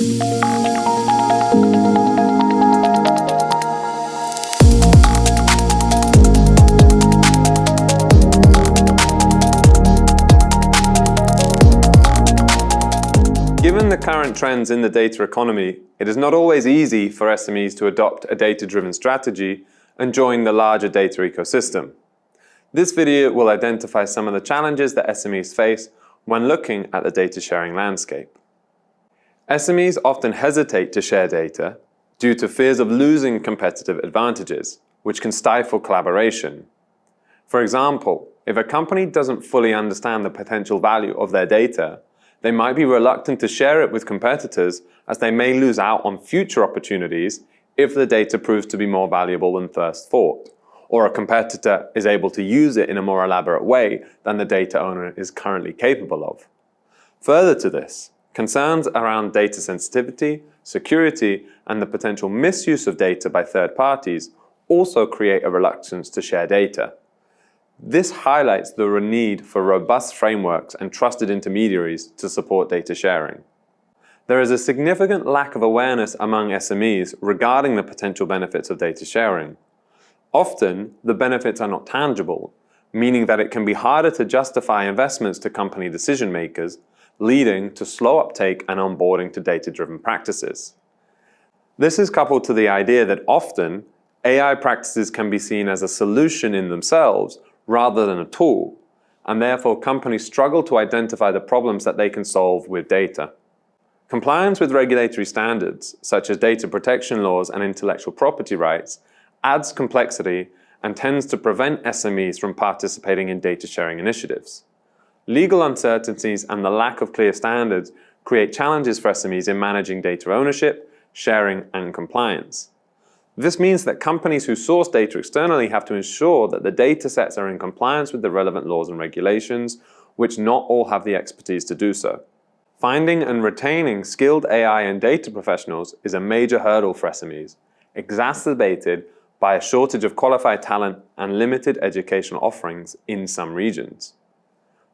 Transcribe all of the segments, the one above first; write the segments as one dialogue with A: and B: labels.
A: Given the current trends in the data economy, it is not always easy for SMEs to adopt a data-driven strategy and join the larger data ecosystem. This video will identify some of the challenges that SMEs face when looking at the data sharing landscape. SMEs often hesitate to share data due to fears of losing competitive advantages, which can stifle collaboration. For example, if a company doesn't fully understand the potential value of their data, they might be reluctant to share it with competitors as they may lose out on future opportunities if the data proves to be more valuable than first thought, or a competitor is able to use it in a more elaborate way than the data owner is currently capable of. Further to this, concerns around data sensitivity, security, and the potential misuse of data by third parties also create a reluctance to share data. This highlights the need for robust frameworks and trusted intermediaries to support data sharing. There is a significant lack of awareness among SMEs regarding the potential benefits of data sharing. Often, the benefits are not tangible, meaning that it can be harder to justify investments to company decision makers, leading to slow uptake and onboarding to data-driven practices. This is coupled to the idea that often, AI practices can be seen as a solution in themselves rather than a tool, and therefore companies struggle to identify the problems that they can solve with data. Compliance with regulatory standards, such as data protection laws and intellectual property rights, adds complexity and tends to prevent SMEs from participating in data sharing initiatives. Legal uncertainties and the lack of clear standards create challenges for SMEs in managing data ownership, sharing, and compliance. This means that companies who source data externally have to ensure that the data sets are in compliance with the relevant laws and regulations, which not all have the expertise to do so. Finding and retaining skilled AI and data professionals is a major hurdle for SMEs, exacerbated by a shortage of qualified talent and limited educational offerings in some regions.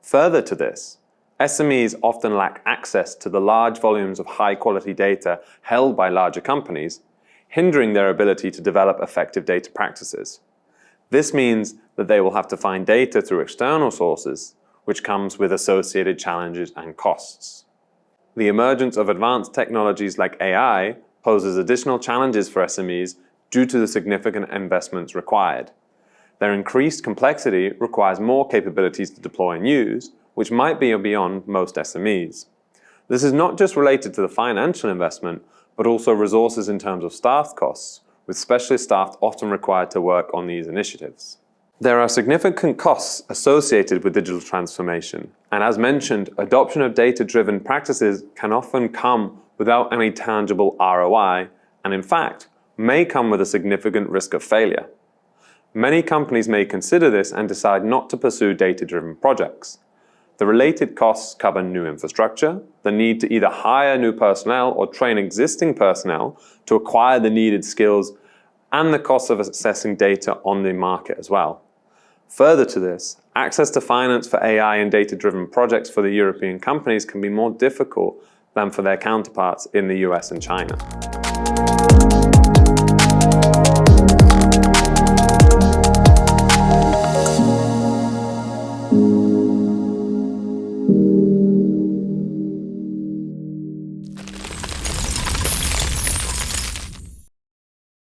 A: Further to this, SMEs often lack access to the large volumes of high-quality data held by larger companies, hindering their ability to develop effective data practices. This means that they will have to find data through external sources, which comes with associated challenges and costs. The emergence of advanced technologies like AI poses additional challenges for SMEs due to the significant investments required. Their increased complexity requires more capabilities to deploy and use, which might be beyond most SMEs. This is not just related to the financial investment, but also resources in terms of staff costs, with specialist staff often required to work on these initiatives. There are significant costs associated with digital transformation, and as mentioned, adoption of data-driven practices can often come without any tangible ROI, and in fact, may come with a significant risk of failure. Many companies may consider this and decide not to pursue data-driven projects. The related costs cover new infrastructure, the need to either hire new personnel or train existing personnel to acquire the needed skills, and the cost of accessing data on the market as well. Further to this, access to finance for AI and data-driven projects for the European companies can be more difficult than for their counterparts in the US and China.